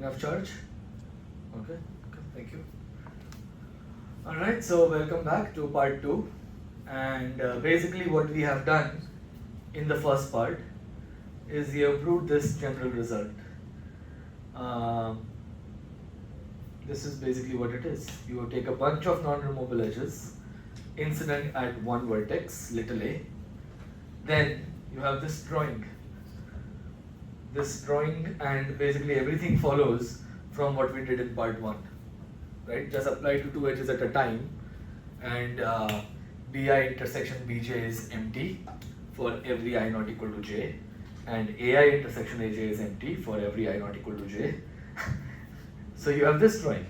Enough charge? Okay, thank you. Alright, so welcome back to part 2. And basically what we have done in the first part is we have proved this general result. This is basically what it is. You take a bunch of non-removable edges incident at one vertex, little a. Then you have this drawing. And basically everything follows from what we did in part 1. Right? Just apply to two edges at a time, and bi intersection bj is empty for every I not equal to j, and ai intersection aj is empty for every I not equal to j. So you have this drawing.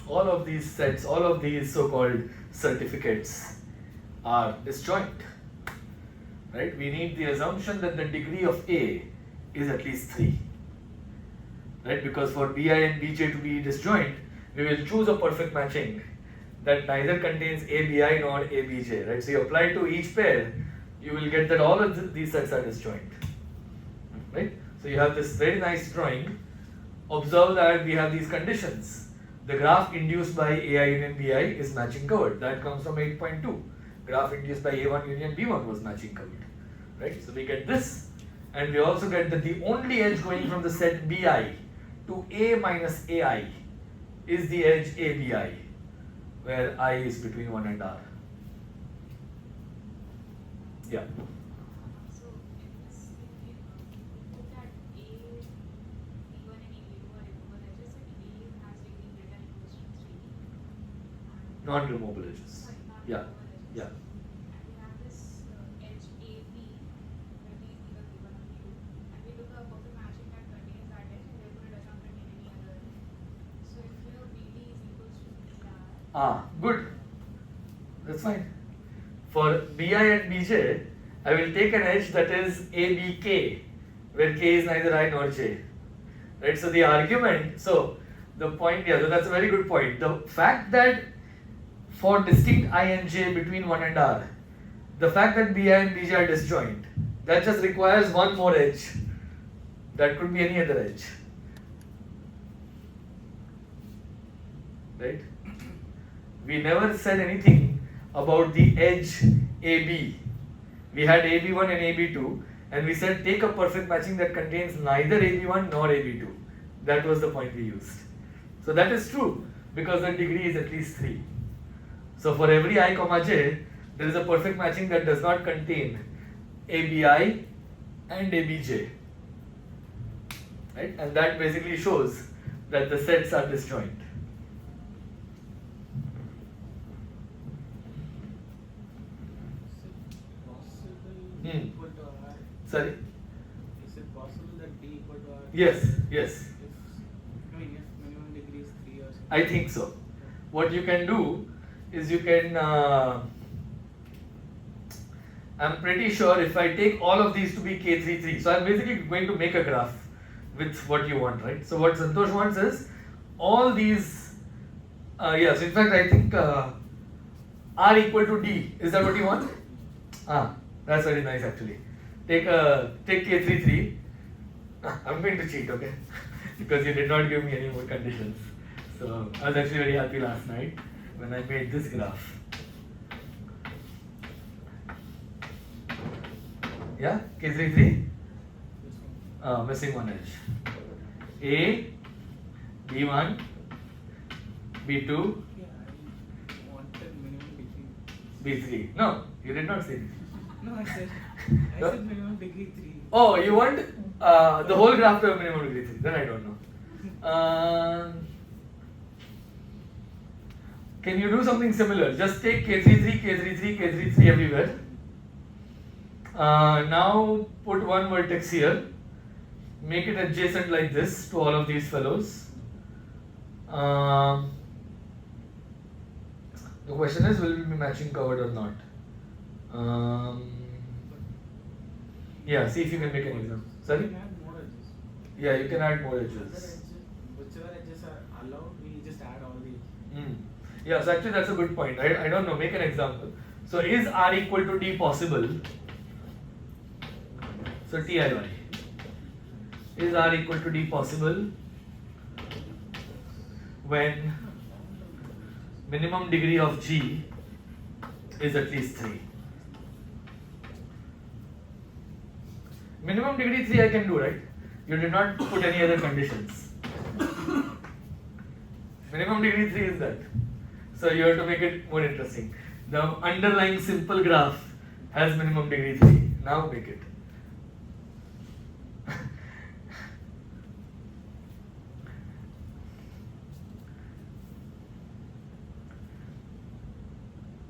All of these sets, all of these so-called certificates are disjoint. Right? We need the assumption that the degree of A is at least 3. Right? Because for Bi and Bj to be disjoint, we will choose a perfect matching that neither contains ABI nor ABJ. Right? So you apply to each pair, you will get that all of these sets are disjoint. Right? So you have this very nice drawing. Observe that we have these conditions. The graph induced by AI union Bi is matching covered. That comes from 8.2. Graph induced by A1 union B1 was matching covered. Right? So we get this, and we also get that the only edge going from the set Bi to A minus Ai is the edge ABI, where I is between 1 and R. Yeah. So in this, if you put that A, B1 and A2 are removable edges, and A has degree greater than equals to 3. Non-removable edges. Sorry, Yeah. non-removable edges. Yeah. And we have this edge AB, where B is either B1 or B2, and we look at a perfect matching that contains that edge, and therefore it does not contain any other edge. So if your BD is equals to BR. Good. That's fine. For Bi and Bj, I will take an edge that is ABK, where K is neither I nor J. Right? So the argument, so the point, yeah, so that's a very good point. The fact that for distinct I and J between 1 and R, the fact that Bi and Bj are disjoint, that just requires one more edge. That could be any other edge. Right? We never said anything about the edge AB. We had AB1 and AB2, and we said take a perfect matching that contains neither AB1 nor AB2. That was the point we used. So that is true, because the degree is at least 3. So for every I comma j, there is a perfect matching that does not contain ABI and ABJ. Right? And that basically shows that the sets are disjoint. Equal to R. Sorry? Is it possible that D equal to R? Yes. If minimum degree is 3 or something. I think so. What you can do is you can, I'm pretty sure if I take all of these to be K33, so I'm basically going to make a graph with what you want, right? So what Santosh wants is all these, yes, in fact I think R equal to D, is that what you want? That's very nice actually. Take K33. I'm going to cheat, okay? Because you did not give me any more conditions. So I was actually very happy last night when I made this graph. Yeah, K33? Missing one edge. A, B1, B2, Yeah, I wanted minimum degree. B3. No, you did not say this. No, I said minimum degree 3. Oh, you want the whole graph to have minimum degree 3. Then I don't know. Can you do something similar? Just take K33, K33, K33 everywhere. Now put one vertex here. Make it adjacent like this to all of these fellows. The question is, will we be matching covered or not? Yeah, see if you can make an example. Sorry? You can add more edges. Yeah, you can add more Other edges. edges, whichever edges are allowed, we just add all the edges. Yeah, so actually that's a good point. I don't know, make an example. So is R equal to D possible? So TIY. Is R equal to D possible when minimum degree of G is at least 3? Minimum degree 3 I can do, right? You did not put any other conditions. Minimum degree 3 is that. So you have to make it more interesting. The underlying simple graph has minimum degree 3. Now make it.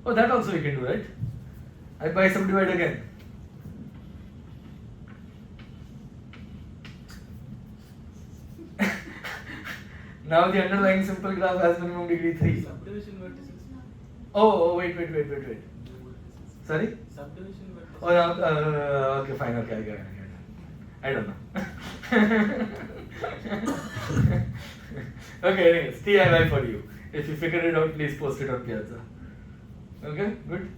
Oh, that also we can do, right? I buy subdivide again. Now the underlying simple graph has minimum degree 3. Subdivision vertices. Oh, wait. Sorry? Subdivision vertices. Oh, no, okay, fine, okay, I get it. I don't know. Okay, anyways, TIY for you. If you figure it out, please post it on Piazza. Okay, good.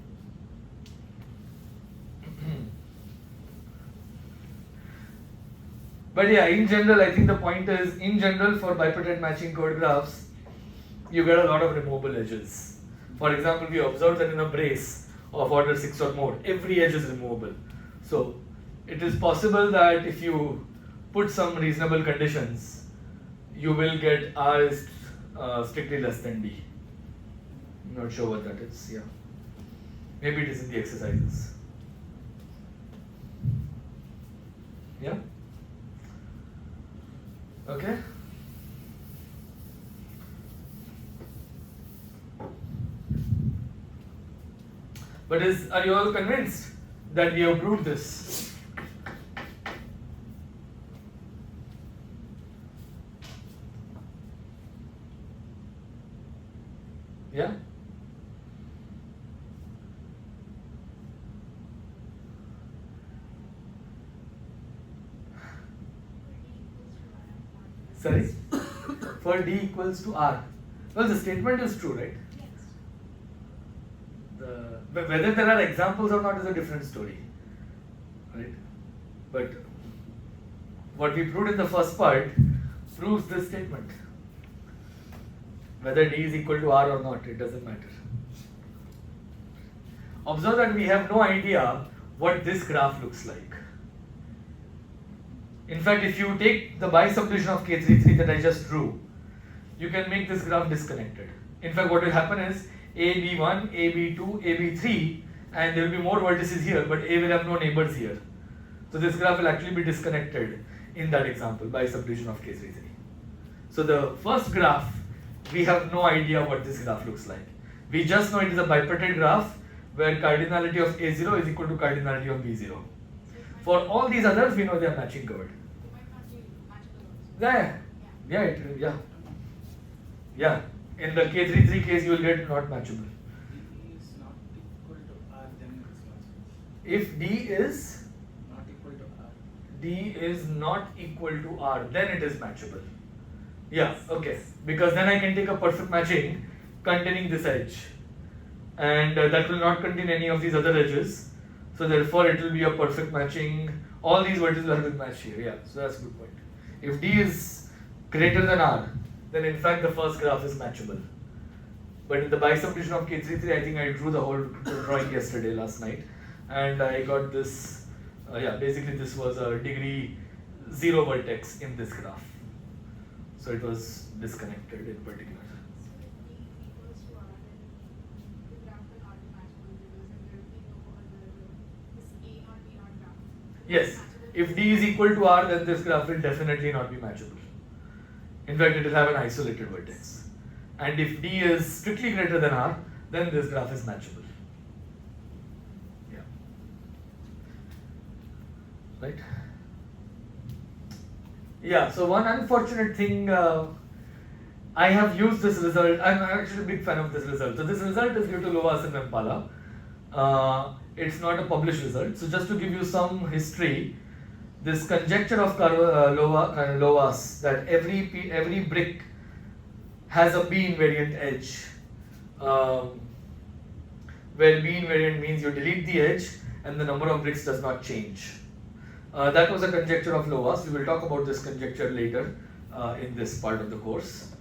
But yeah, in general, I think the point is, in general, for bipartite matching chord graphs, you get a lot of removable edges. For example, we observed that in a brace of order 6 or more, every edge is removable. So, it is possible that if you put some reasonable conditions, you will get R is strictly less than D. I'm not sure what that is, yeah. Maybe it is in the exercises. Yeah? Okay? But are you all convinced that we have proved this? Yeah? Sorry? For D equals to R. Well, the statement is true, right? Yes. But whether there are examples or not is a different story, right? But what we proved in the first part proves this statement. Whether D is equal to R or not, it doesn't matter. Observe that we have no idea what this graph looks like. In fact, if you take the bisubdivision of K33 that I just drew, you can make this graph disconnected. In fact, what will happen is AB1, AB2, AB3, and there will be more vertices here, but A will have no neighbors here. So this graph will actually be disconnected in that example by subdivision of K33. So the first graph, we have no idea what this graph looks like. We just know it is a bipartite graph where cardinality of A0 is equal to cardinality of B0. For all these others, we know they are matching covered. It might not be matchable also. Yeah. In the K33 case, you will get not matchable. D is not equal to R, then it's matchable. If D is Not equal to R. D is not equal to R, then it is matchable. Yeah, okay. Because then I can take a perfect matching containing this edge, and that will not contain any of these other edges. So therefore, it will be a perfect matching. All these vertices will match here. Yeah, so that's a good point. If D is greater than R, then in fact the first graph is matchable. But in the bisubdivision of K33, I think I drew the whole drawing yesterday, last night, and I got this. Basically this was a degree 0 vertex in this graph. So it was disconnected in particular. So if D equals to R, then the graph will not be matchable because then there will be no other this A not B not graph. Yes, if D is equal to R, then this graph will definitely not be matchable. In fact, it will have an isolated vertex. And if D is strictly greater than R, then this graph is matchable. Yeah. Right? Yeah, so one unfortunate thing, I have used this result. I'm actually a big fan of this result. So this result is due to Lovász and Vempala. It's not a published result. So just to give you some history, this conjecture of Lovász that every brick has a B invariant edge, where B invariant means you delete the edge and the number of bricks does not change. That was a conjecture of Lovász. We will talk about this conjecture later in this part of the course.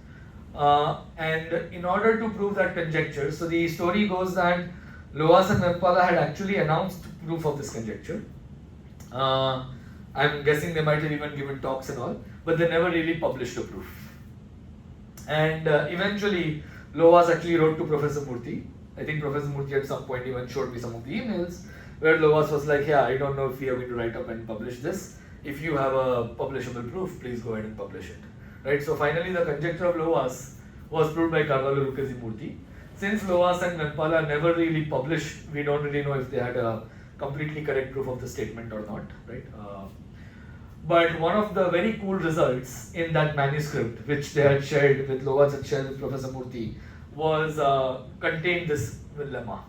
And in order to prove that conjecture, so the story goes that Lovász and Vempala had actually announced proof of this conjecture. I'm guessing they might have even given talks and all, but they never really published a proof. And eventually, Lovász actually wrote to Professor Murthy. I think Professor Murthy at some point even showed me some of the emails where Lovász was like, yeah, I don't know if we are going to write up and publish this. If you have a publishable proof, please go ahead and publish it. Right? So finally, the conjecture of Lovász was proved by Carvalho Lucchesi Murthy. Since Lovász and Vempala never really published, we don't really know if they had a completely correct proof of the statement or not. Right? But one of the very cool results in that manuscript, which they had shared with Lovász and shared with Professor Murthy, was contained this lemma.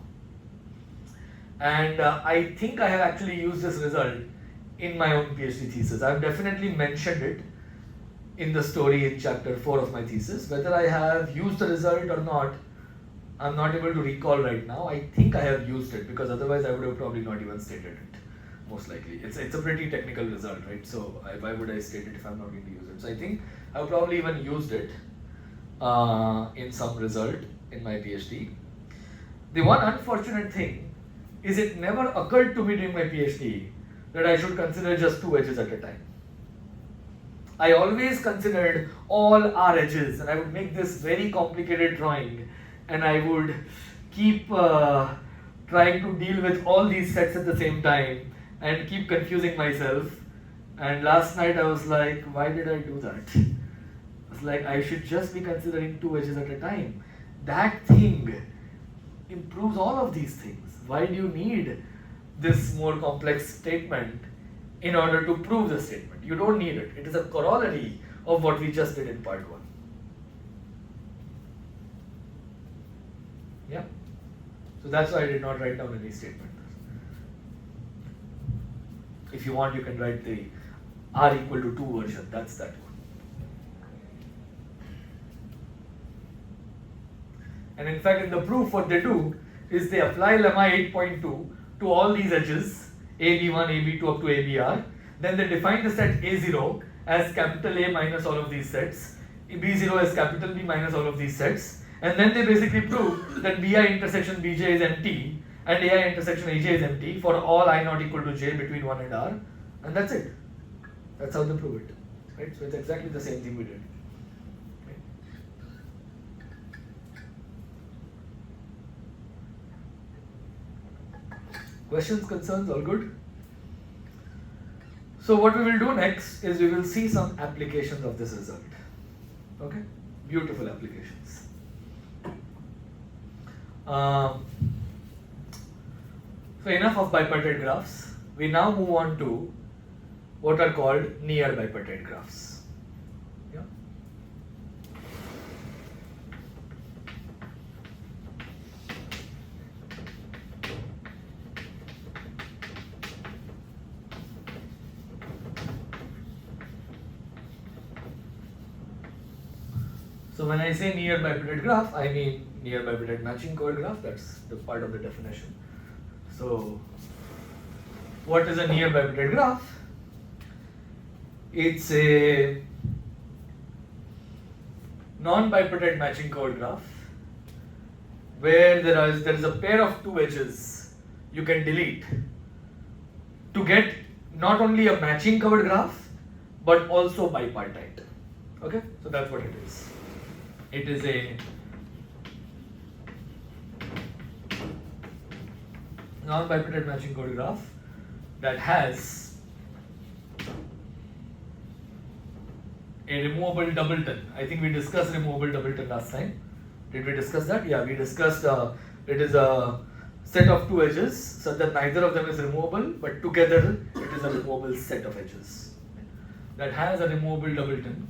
And I think I have actually used this result in my own PhD thesis. I've definitely mentioned it in the story in chapter 4 of my thesis. Whether I have used the result or not, I'm not able to recall right now. I think I have used it because otherwise I would have probably not even stated it, most likely. It's a pretty technical result, right? So why would I state it if I'm not going to use it? So I think I've probably even used it in some result in my PhD. The one unfortunate thing is it never occurred to me during my PhD that I should consider just two edges at a time. I always considered all R edges, and I would make this very complicated drawing, and I would keep trying to deal with all these sets at the same time and keep confusing myself. And last night I was like, why did I do that? I was like, I should just be considering two edges at a time. That thing improves all of these things. Why do you need this more complex statement in order to prove the statement? You don't need it. It is a corollary of what we just did in part 1. Yeah? So that's why I did not write down any statement. If you want, you can write the R equal to 2 version. That's that one. And in fact, in the proof, what they do is they apply lemma 8.2 to all these edges, AB1, AB2 up to ABR. Then they define the set A0 as capital A minus all of these sets, B0 as capital B minus all of these sets. And then they basically prove that Bi intersection Bj is empty and Ai intersection Aj is empty for all I not equal to j between 1 and R. And that's it. That's how they prove it. Right? So it's exactly the same thing we did. Questions, concerns, all good? So what we will do next is we will see some applications of this result. Okay? Beautiful applications. So enough of bipartite graphs. We now move on to what are called near-bipartite graphs. Yeah? So when I say near-bipartite graph, I mean near-bipartite matching chord graph. That's the part of the definition. So what is a near-bipartite graph? It's a non-bipartite matching chord graph where there is a pair of two edges you can delete to get not only a matching covered graph but also bipartite. Okay, so that's what it is. It is a non-bipartite matching chord graph that has a removable doubleton. I think we discussed removable doubleton last time. Did we discuss that? Yeah, we discussed it is a set of two edges so that neither of them is removable, but together it is a removable set of edges that has a removable doubleton.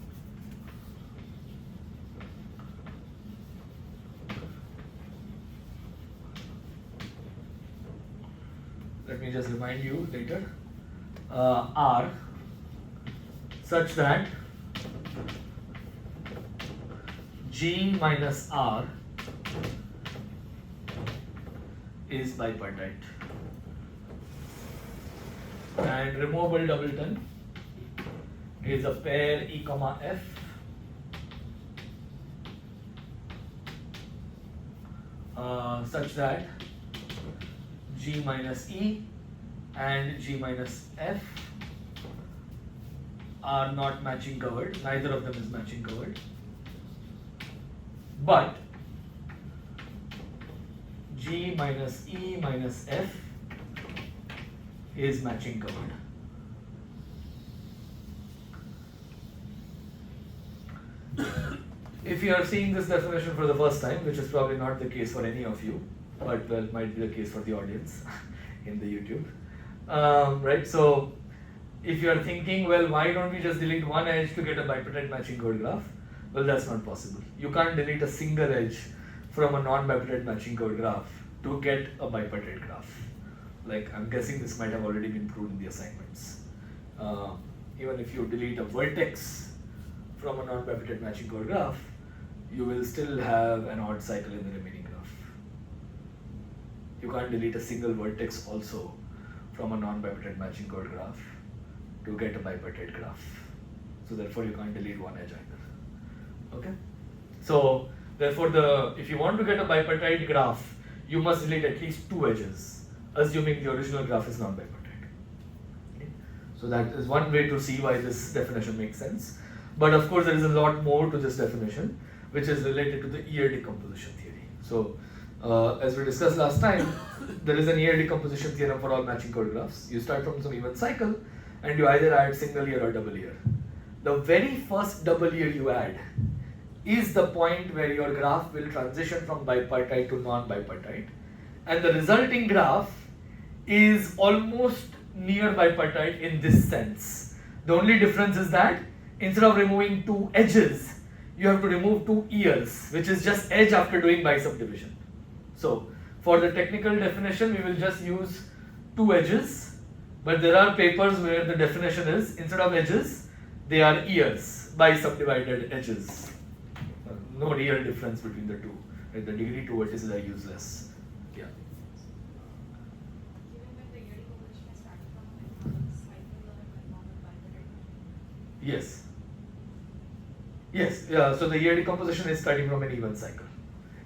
Let me just remind you later. R such that G minus R is bipartite. and removable doubleton is a pair E comma F such that G minus E and G minus F are not matching covered, neither of them is matching covered, but G minus E minus F is matching covered. If you are seeing this definition for the first time, which is probably not the case for any of you, but well, might be the case for the audience in the YouTube, right? So, if you are thinking, well, why don't we just delete one edge to get a bipartite matching code graph? Well, that's not possible. You can't delete a single edge from a non-bipartite matching code graph to get a bipartite graph. Like, I'm guessing this might have already been proved in the assignments. Even if you delete a vertex from a non-bipartite matching code graph, you will still have an odd cycle in the remaining graph. You can't delete a single vertex also from a non-bipartite matching code graph to get a bipartite graph. So therefore you can't delete one edge either. Okay? So therefore if you want to get a bipartite graph, you must delete at least two edges, assuming the original graph is non-bipartite. Okay? So that is one way to see why this definition makes sense. But of course there is a lot more to this definition, which is related to the Ear decomposition theory. So as we discussed last time, there is an Ear decomposition theorem for all matching code graphs. You start from some even cycle and you either add single ear or double ear. The very first double ear you add is the point where your graph will transition from bipartite to non-bipartite, and the resulting graph is almost near bipartite in this sense. The only difference is that instead of removing two edges, you have to remove two ears, which is just edge after doing bisubdivision. So for the technical definition, we will just use two edges, but there are papers where the definition is instead of edges, they are ears, bisubdivided edges. No real difference between the two. Right? The degree two vertices are useless. Yeah. Given that the year decomposition is starting from a cycle or a normal bipartite? Yes. Yes. Yeah. So the year decomposition is starting from an even cycle.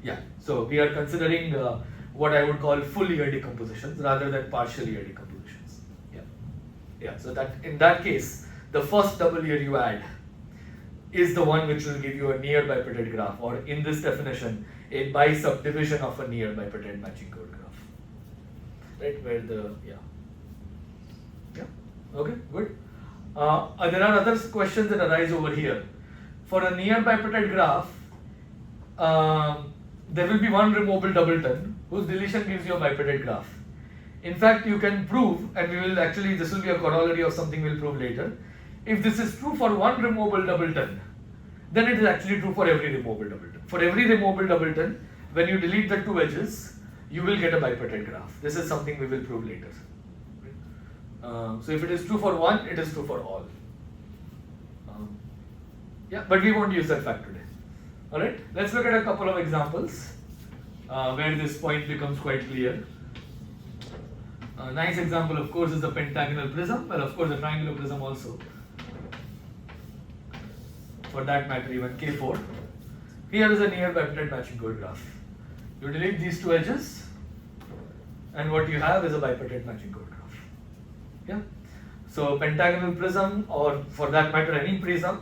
Yeah. So we are considering what I would call full year decompositions rather than partial year decompositions. Yeah. Yeah. So that in that case, the first double year you add is the one which will give you a near bipartite graph, or in this definition, a bisubdivision of a near bipartite matching code graph. Right, where the, yeah, okay, good. There are other questions that arise over here. For a near bipartite graph, there will be one removable doubleton whose deletion gives you a bipartite graph. In fact, you can prove, and we will actually, this will be a corollary of something we'll prove later. If this is true for one removable doubleton, then it is actually true for every removable doubleton. For every removable doubleton, when you delete the two edges, you will get a bipartite graph. This is something we will prove later. So if it is true for one, it is true for all. Yeah, but we won't use that fact today. Alright, let's look at a couple of examples where this point becomes quite clear. A nice example, of course, is the pentagonal prism. Well, of course, the triangular prism also. For that matter, even K4. Here is a near bipartite matching code graph. You delete these two edges, and what you have is a bipartite matching code graph. Yeah. So pentagonal prism, or for that matter, any prism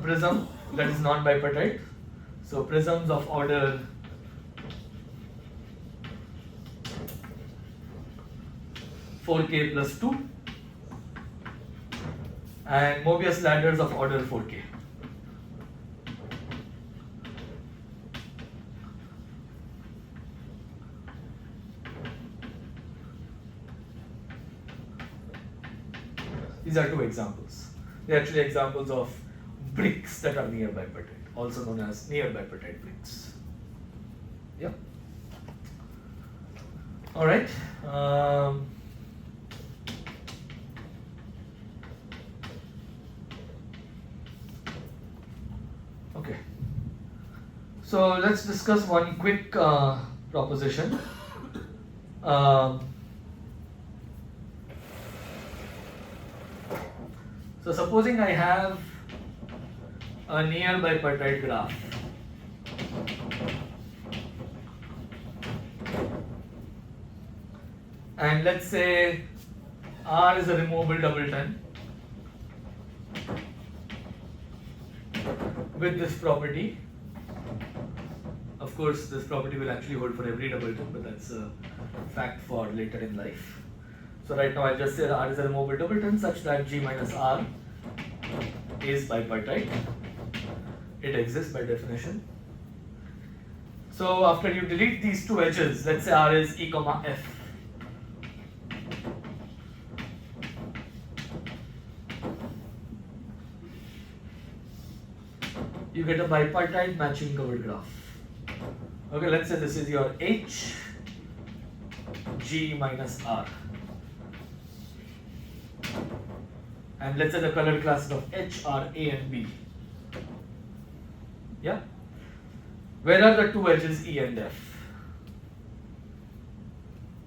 that is non-bipartite. So prisms of order (4k plus 2) and Mobius ladders of order 4k. These are two examples. They are actually examples of bricks that are near bipartite, also known as near bipartite bricks. Yeah. All right. Okay. So let's discuss one quick proposition. So supposing I have a near-bipartite graph. And let's say R is a removable doubleton with this property. Of course, this property will actually hold for every doubleton, but that's a fact for later in life. So right now I'll just say R is a removable doubleton such that G minus R is bipartite. It exists by definition. So after you delete these two edges, let's say R is E comma F. You get a bipartite matching covered graph. Okay, let's say this is your H, G minus R. And let's say the colored classes of H are A and B. Yeah? Where are the two edges E and F?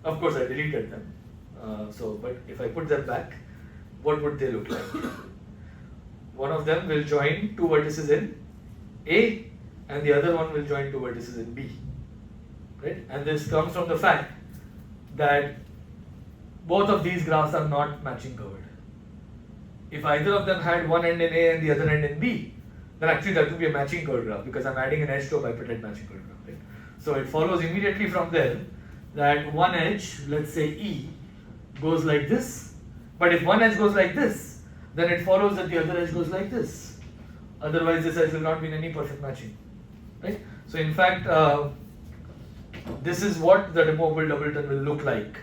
Of course, I deleted them. But if I put them back, what would they look like? One of them will join two vertices in A, and the other one will join two vertices in B. Right? And this comes from the fact that both of these graphs are not matching covered. If either of them had one end in A and the other end in B, then actually that would be a matching covered graph because I'm adding an edge to a bipartite matching covered graph. Right? So it follows immediately from there that one edge, let's say E, goes like this. But if one edge goes like this, then it follows that the other edge goes like this. Otherwise, this edge will not be in any perfect matching. Right? So in fact, this is what the removable doubleton will look like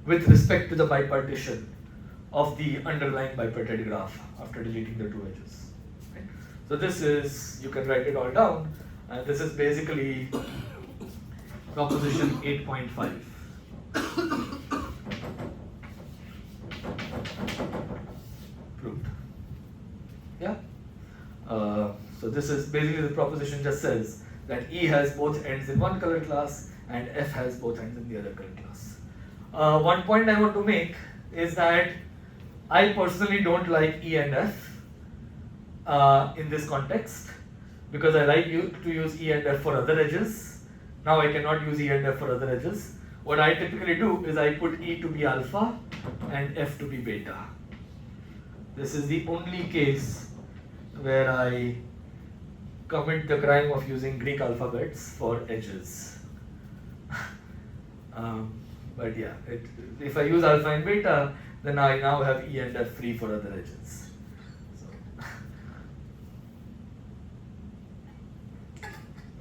with respect to the bipartition of the underlying bipartite graph after deleting the two edges. Right? So this is, you can write it all down, and this is basically proposition 8.5. Proved. Yeah? So this is basically the proposition just says that E has both ends in one color class and F has both ends in the other color class. One point I want to make is that I personally don't like E and F in this context because I like to use E and F for other edges. Now I cannot use E and F for other edges. What I typically do is I put E to be alpha and F to be beta. This is the only case where I commit the crime of using Greek alphabets for edges. But yeah, if I use alpha and beta, then I now have E and F free for other edges.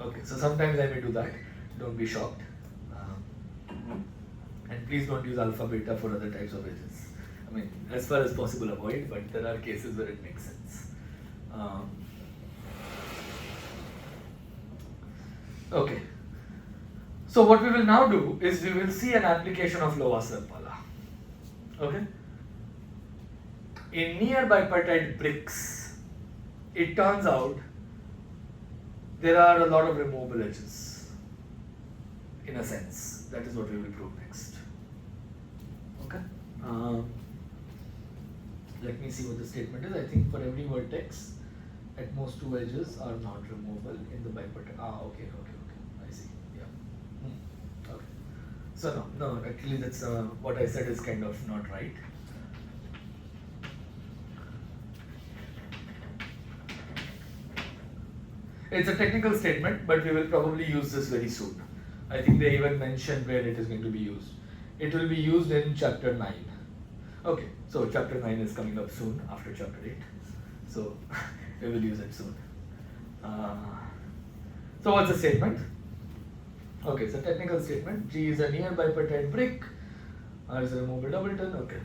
Okay, so sometimes I may do that. Don't be shocked. And please don't use alpha beta for other types of edges. I mean, as far as possible, avoid, but there are cases where it makes sense. Okay. So what we will now do is we will see an application of Lovász-Vempala. Okay. In near-bipartite bricks, it turns out there are a lot of removable edges. In a sense, that is what we will prove next. Okay. Let me see what the statement is. I think for every vertex, at most two edges are not removable in the bipartite. Okay. I see. Yeah. Okay. So no. Actually, that's what I said is kind of not right. It's a technical statement, but we will probably use this very soon. I think they even mentioned where it is going to be used. It will be used in chapter 9. Okay, so chapter 9 is coming up soon after chapter 8. So we will use it soon. So what's the statement? Okay, it's a technical statement. G is a near-bipartite brick. R is a removable doubleton. Okay.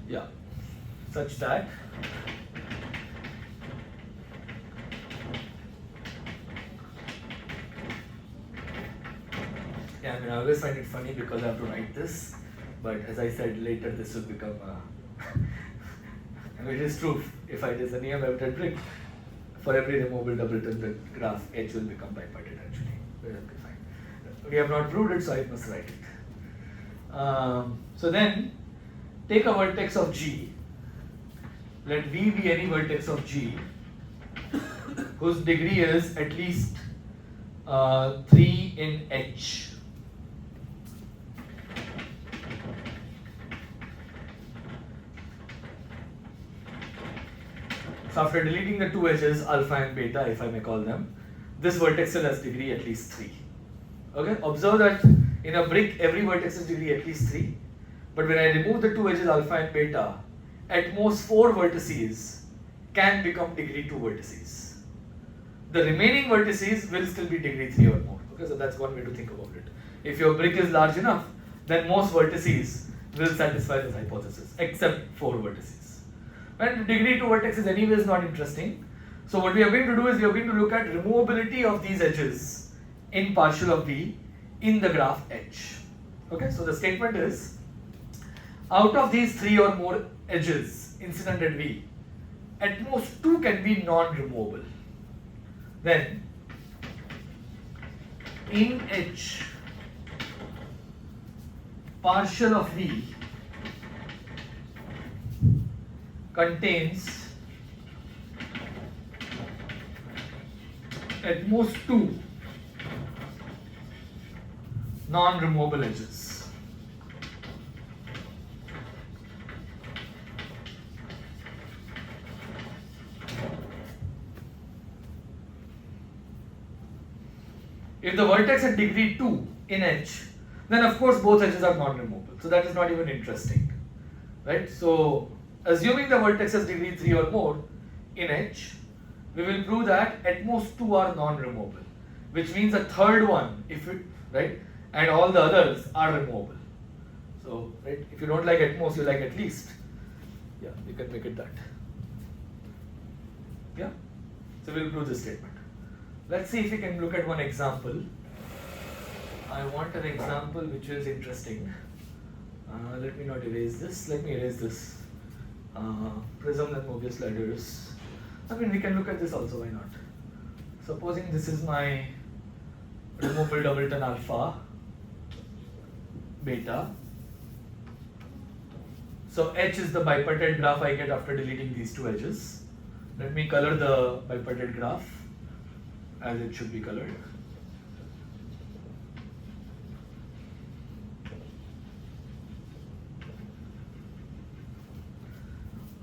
Yeah, such that I always find it funny because I have to write this, but as I said later, this will become And it is true, if it is a near-bipartite brick, for every removable doubleton, the graph H will become bipartite actually. That will be fine. We have not proved it, so I must write it. So then, take a vertex of G. Let V be any vertex of G whose degree is at least 3 in H. So after deleting the two edges, alpha and beta, if I may call them, this vertex still has degree at least 3. Okay, observe that in a brick, every vertex has degree at least 3. But when I remove the two edges, alpha and beta, at most 4 vertices can become degree 2 vertices. The remaining vertices will still be degree 3 or more. Okay, so that's one way to think about it. If your brick is large enough, then most vertices will satisfy this hypothesis, except 4 vertices. And degree 2 vertex is anyways not interesting. So what we are going to do is we are going to look at removability of these edges in partial of V in the graph H. Okay, so the statement is, out of these 3 or more edges incident at V, at most 2 can be non-removable. Then in H, partial of V contains at most 2 non-removable edges. If the vertex at degree 2 in H, then of course both edges are non-removable. So that is not even interesting, right? So assuming the vertex has degree 3 or more in H, we will prove that at most 2 are non-removable, which means a third one, if it, right, and all the others are removable. So, right, if you don't like at most, you like at least. Yeah, you can make it that. Yeah, so we'll prove this statement. Let's see if we can look at one example. I want an example which is interesting. Let me not erase this. Let me erase this. Prism and Mobius ladders. I mean, we can look at this also, why not? Supposing this is my removable doubleton alpha, beta. So H is the bipartite graph I get after deleting these two edges. Let me color the bipartite graph as it should be colored.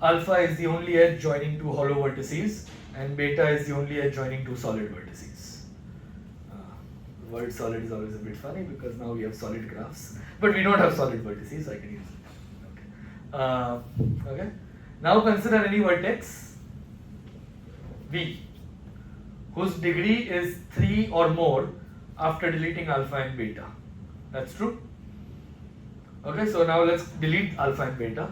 Alpha is the only edge joining two hollow vertices, and beta is the only edge joining two solid vertices. The word solid is always a bit funny because now we have solid graphs, but we don't have solid vertices, so I can use it. Okay. Okay. Now consider any vertex V whose degree is 3 or more after deleting alpha and beta. That's true. Okay, so now let's delete alpha and beta.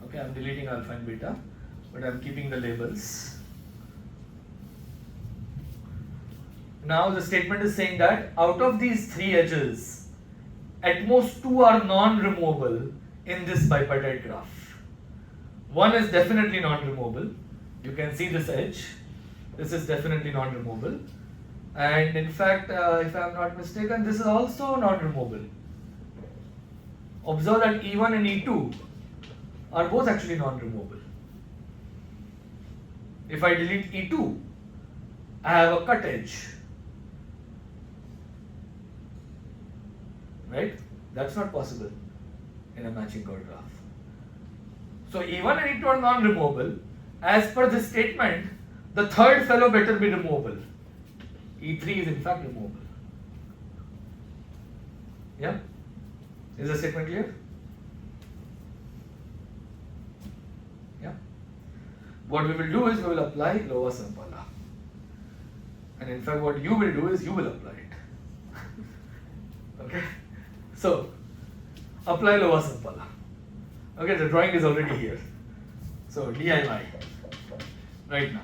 Okay, I'm deleting alpha and beta, but I'm keeping the labels. Now the statement is saying that out of these three edges, at most 2 are non-removable in this bipartite graph. One is definitely non-removable. You can see this edge. This is definitely non-removable. And in fact, if I am not mistaken, this is also non-removable. Observe that E1 and E2 are both actually non-removable. If I delete E2, I have a cut edge. Right? That's not possible in a matching chord graph. So E1 and E2 are non-removable. As per this statement, the third fellow better be removable. E3 is in fact removable. Yeah? Is the statement clear? Yeah? What we will do is we will apply Lovász-Vempala. And in fact what you will do is you will apply it. Okay? So, apply Lovász-Vempala. Okay, the drawing is already here. So, DIY, right now.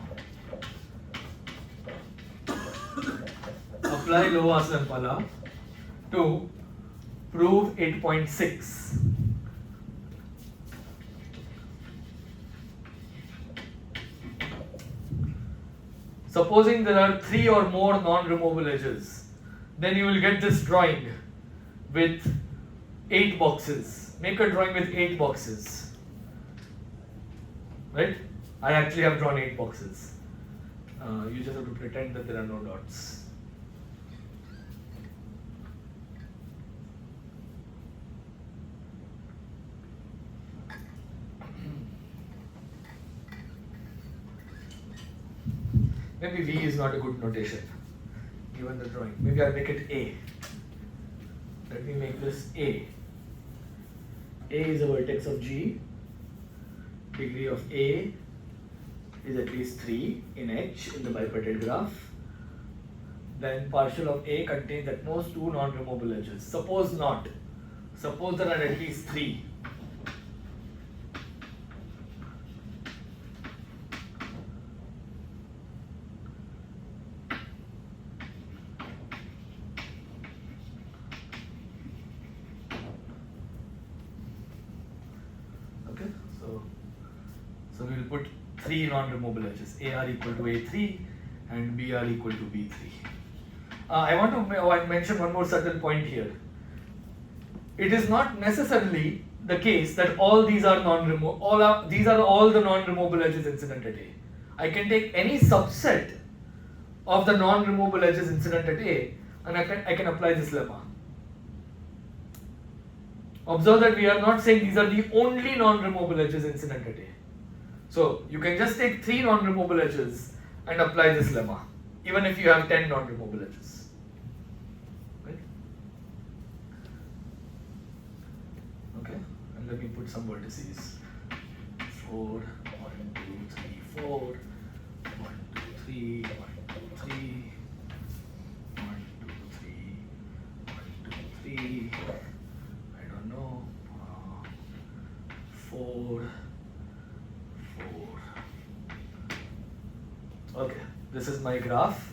Apply apply Lovász-Vempala to prove 8.6. Supposing there are 3 or more non-removable edges, then you will get this drawing with 8 boxes. Make a drawing with 8 boxes. Right? I actually have drawn 8 boxes. You just have to pretend that there are no dots. Maybe V is not a good notation, given the drawing. Maybe I'll make it A. Let me make this A. A is a vertex of G. Degree of A is at least 3 in H in the bipartite graph. Then partial of A contains at most 2 non-removable edges. Suppose not. Suppose there are at least 3. So we will put 3 non-removable edges. A are equal to A3 and B are equal to B3. I want to mention one more subtle point here. It is not necessarily the case that all these are these are all the non-removable edges incident at A. I can take any subset of the non-removable edges incident at A and I can apply this lemma. Observe that we are not saying these are the only non-removable edges incident at A. So you can just take 3 non-removable edges and apply this lemma, even if you have 10 non-removable edges. Right? Okay, and let me put some vertices. 4, 1, 2, 3, 4, 1, 2, 3, 1, 2, 3, 1, 2, 3, 1, 2, 3. I don't know. 4. Okay, this is my graph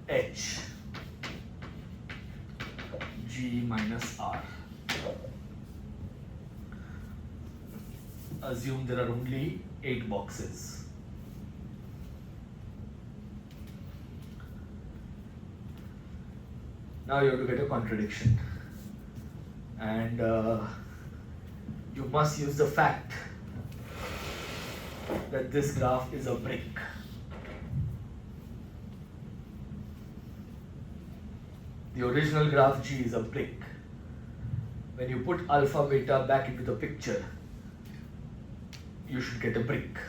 H G minus R. Assume there are only 8 boxes. Now you have to get a contradiction, and you must use the fact that this graph is a brick. The original graph G is a brick. When you put alpha beta back into the picture, you should get a brick.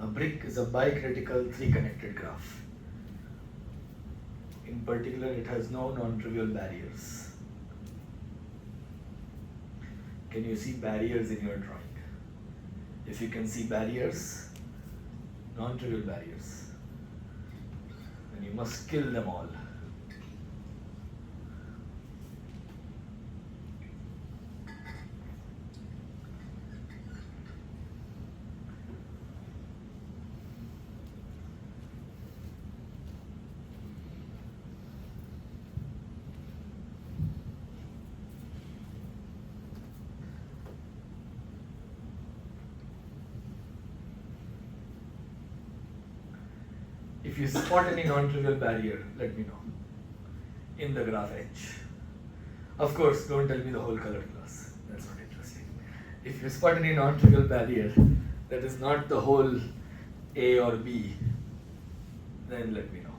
A brick is a bicritical 3-connected graph. In particular, it has no non-trivial barriers. Can you see barriers in your drawing? If you can see barriers, non-trivial barriers, then you must kill them all. If you spot any non-trivial barrier, let me know in the graph H. Of course, don't tell me the whole colored class. That's not interesting. If you spot any non-trivial barrier that is not the whole A or B, then let me know.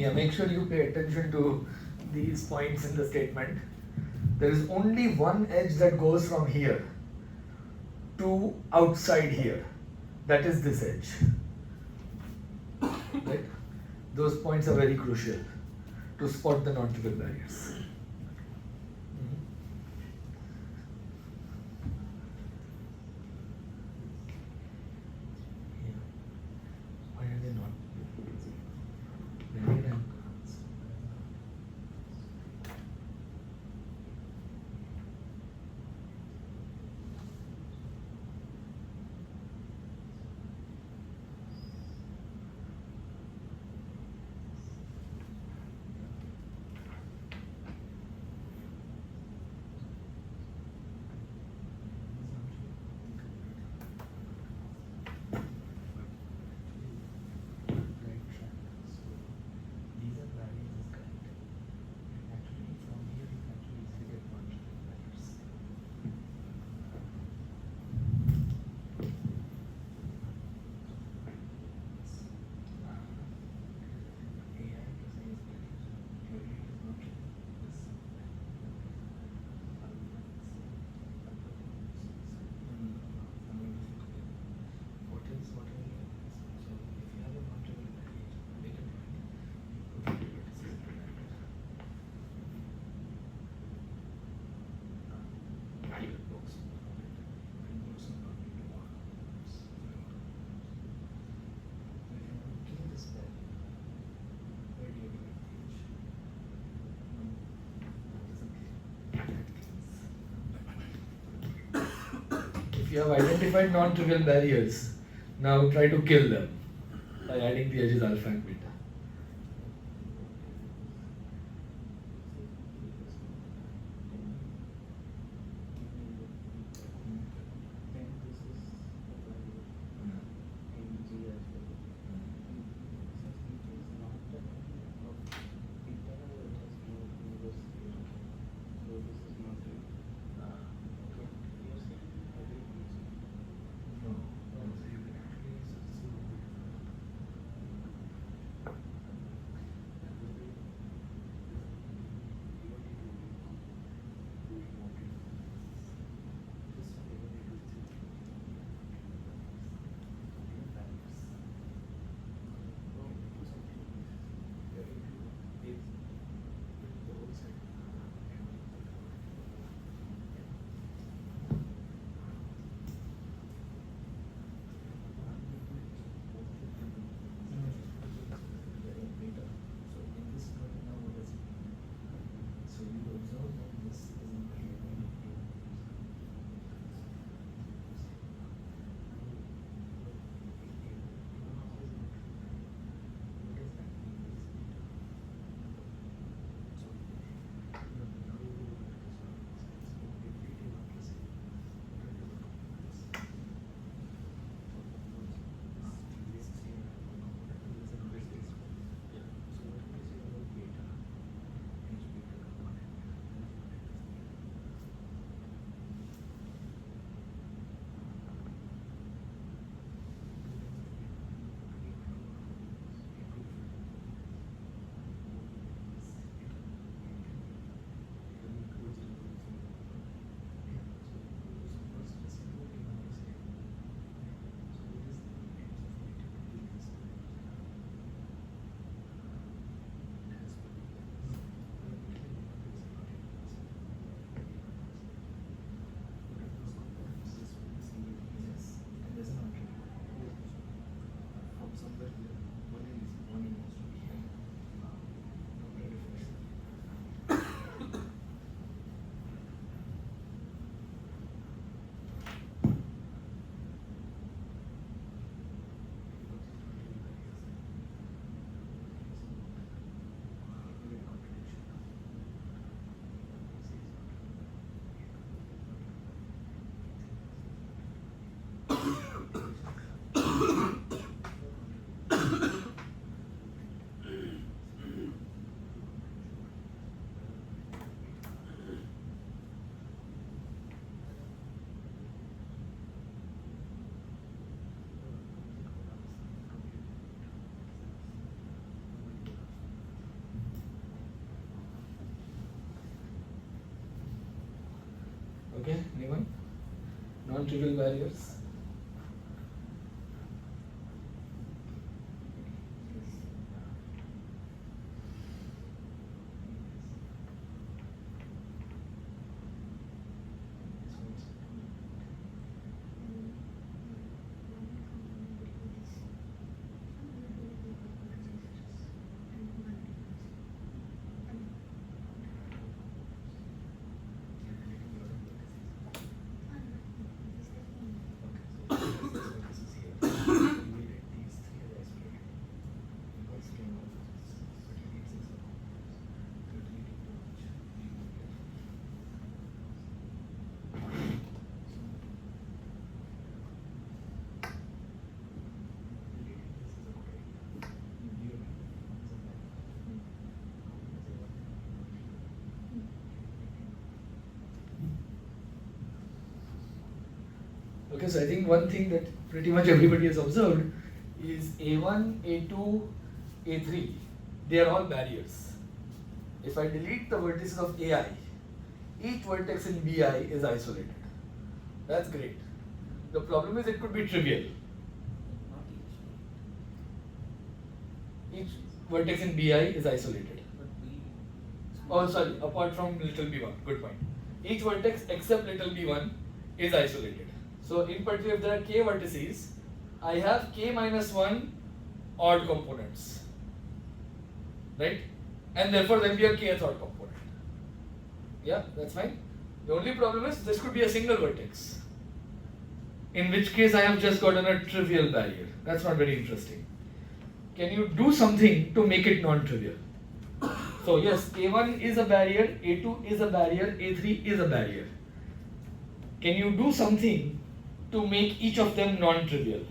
Yeah, make sure you pay attention to these points in the statement. There is only one edge that goes from here to outside here. That is this edge. Right? Those points are very crucial to spot the non-trivial barriers. Why are they not? If you have identified non-trivial barriers, now try to kill them by adding the edges alpha and beta. Okay, anyone? Non-trivial barriers. Okay, so I think one thing that pretty much everybody has observed is A1, A2, A3, they are all barriers. If I delete the vertices of AI, each vertex in BI is isolated. That's great. The problem is it could be trivial. Not each. Each vertex in BI is isolated. But we. Oh, sorry, apart from little b1, good point. Each vertex except little b1 is isolated. So in particular, if there are k vertices, I have k minus 1 odd components, right? And therefore there will be a kth odd component. Yeah, that's fine. The only problem is this could be a single vertex, in which case I have just gotten a trivial barrier. That's not very interesting. Can you do something to make it non-trivial? So yes, A1 is a barrier, A2 is a barrier, A3 is a barrier. Can you do something to make each of them non-trivial?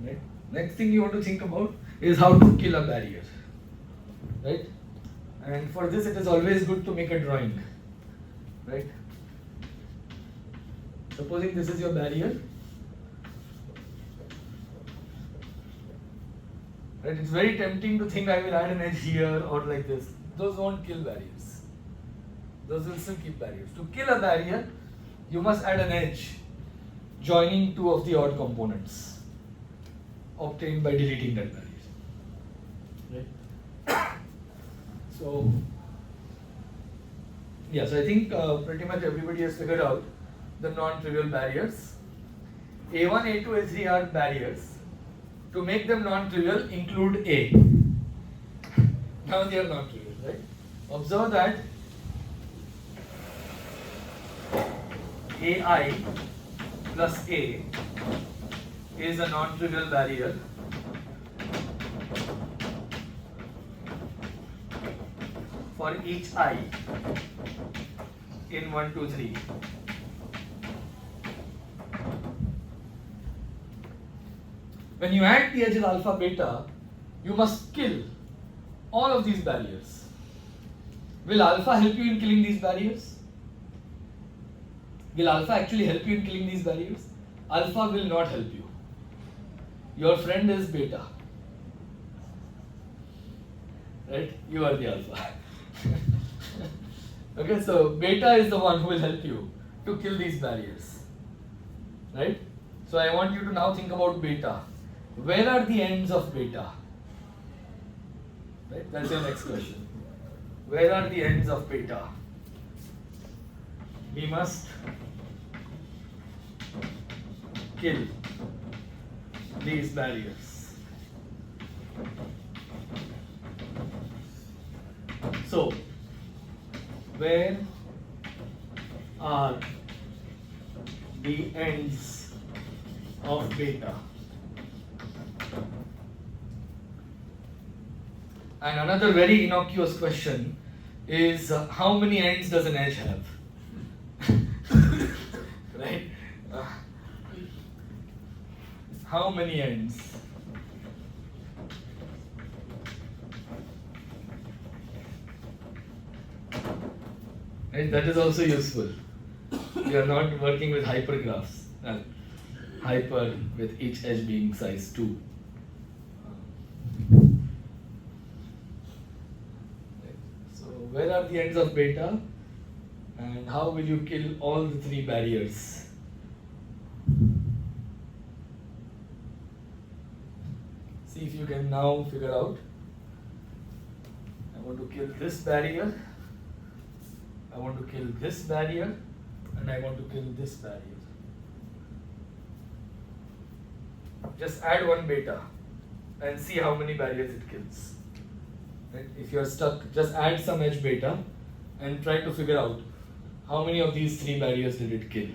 Right? Next thing you want to think about is how to kill a barrier, right? And for this it is always good to make a drawing, right? Supposing this is your barrier, right? It's very tempting to think I will add an edge here or like this. Those won't kill barriers. Those will still keep barriers. To kill a barrier, you must add an edge joining two of the odd components obtained by deleting that barrier. Right? So, yeah, so I think pretty much everybody has figured out the non-trivial barriers. A1, A2, A3 are barriers. To make them non-trivial, include A. Now they are non-trivial, right? Observe that AI plus A is a non-trivial barrier for each I in 1, 2, 3. When you add the edges alpha, beta, you must kill all of these barriers. Will alpha help you in killing these barriers? Will alpha actually help you in killing these barriers? Alpha will not help you. Your friend is beta. Right? You are the alpha. Okay, so beta is the one who will help you to kill these barriers. Right? So I want you to now think about beta. Where are the ends of beta? Right? That's your next question. Where are the ends of beta? We must kill these barriers. So, where are the ends of beta? And another very innocuous question is how many ends does an edge have? Right? How many ends? Right? That is also useful. You are not working with hypergraphs. Hyper with each edge being size 2. So where are the ends of beta? And how will you kill all the 3 barriers? See if you can now figure out. I want to kill this barrier, I want to kill this barrier, and I want to kill this barrier. Just add 1 beta and see how many barriers it kills. Right? If you are stuck, just add some edge beta and try to figure out how many of these 3 barriers did it kill.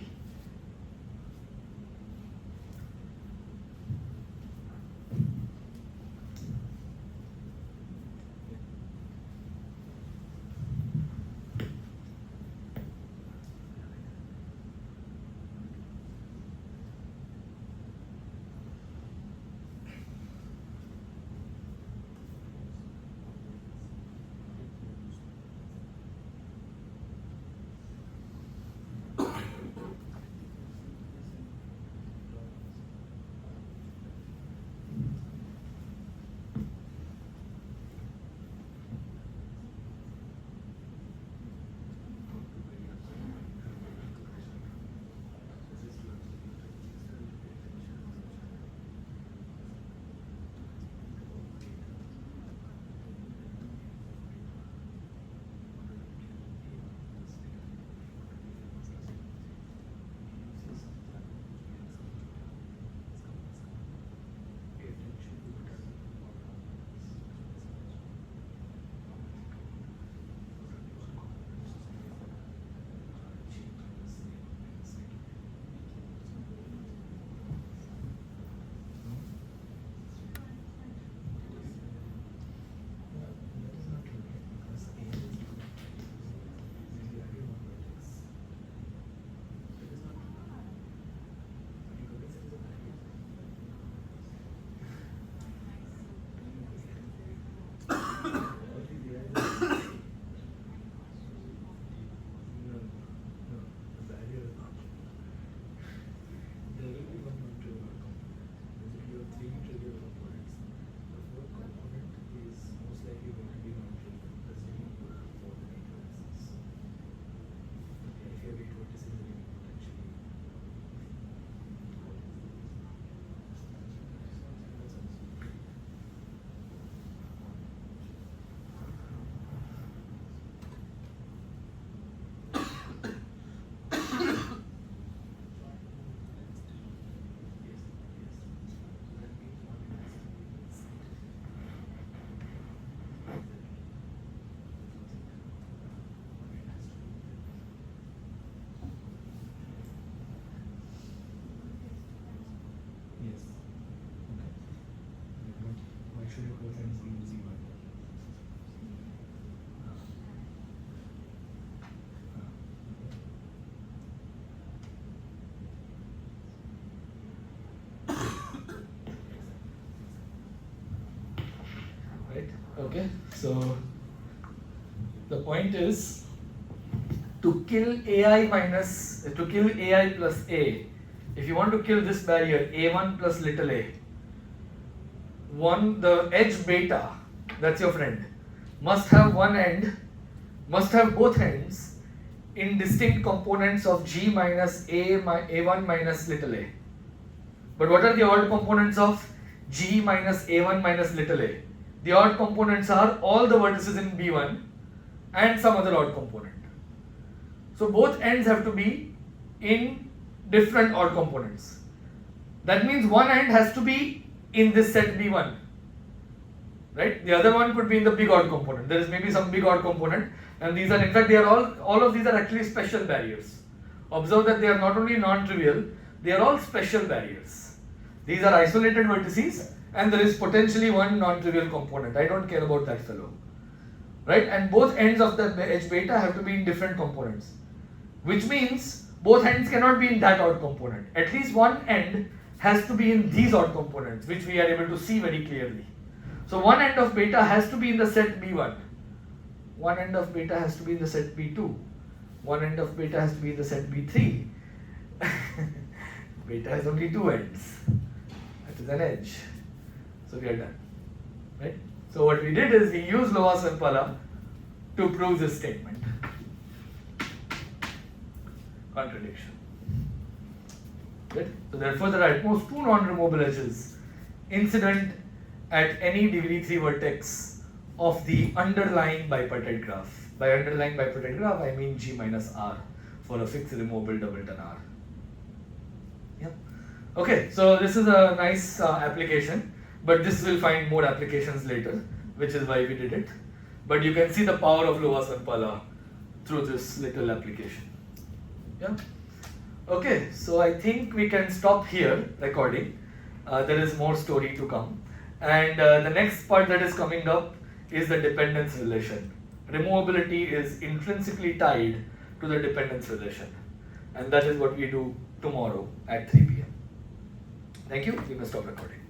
Okay, so the point is to kill AI plus A. If you want to kill this barrier A1 plus little a, the edge beta, that's your friend, must have both ends in distinct components of G minus A1 minus little a. But what are the odd components of G minus A1 minus little a? The odd components are all the vertices in B1 and some other odd component. So both ends have to be in different odd components. That means one end has to be in this set B1 right? The other one could be in the big odd component. There is maybe some big odd component, and these are, in fact, they are all of these are actually special barriers. Observe that they are not only non-trivial, they are all special barriers. These are isolated vertices, and there is potentially one non-trivial component. I don't care about that fellow, right? And both ends of the edge beta have to be in different components, which means both ends cannot be in that odd component. At least one end has to be in these odd components, which we are able to see very clearly. So one end of beta has to be in the set B1, one end of beta has to be in the set B2, one end of beta has to be in the set B3. Beta has only two ends. That is an edge. So we are done, right? So what we did is we used Lovász-Vempala to prove this statement. Contradiction. Good. So therefore there are at most two non-removable edges incident at any degree 3 vertex of the underlying bipartite graph. By underlying bipartite graph I mean G minus R for a fixed removable doubleton R. Yeah. Okay, so this is a nice application, but this will find more applications later, which is why we did it. But you can see the power of Lovász-Vempala through this little application. Yeah. Okay, so I think we can stop here recording. There is more story to come. And the next part that is coming up is the dependence relation. Removability is intrinsically tied to the dependence relation. And that is what we do tomorrow at 3 p.m. Thank you. We must stop recording.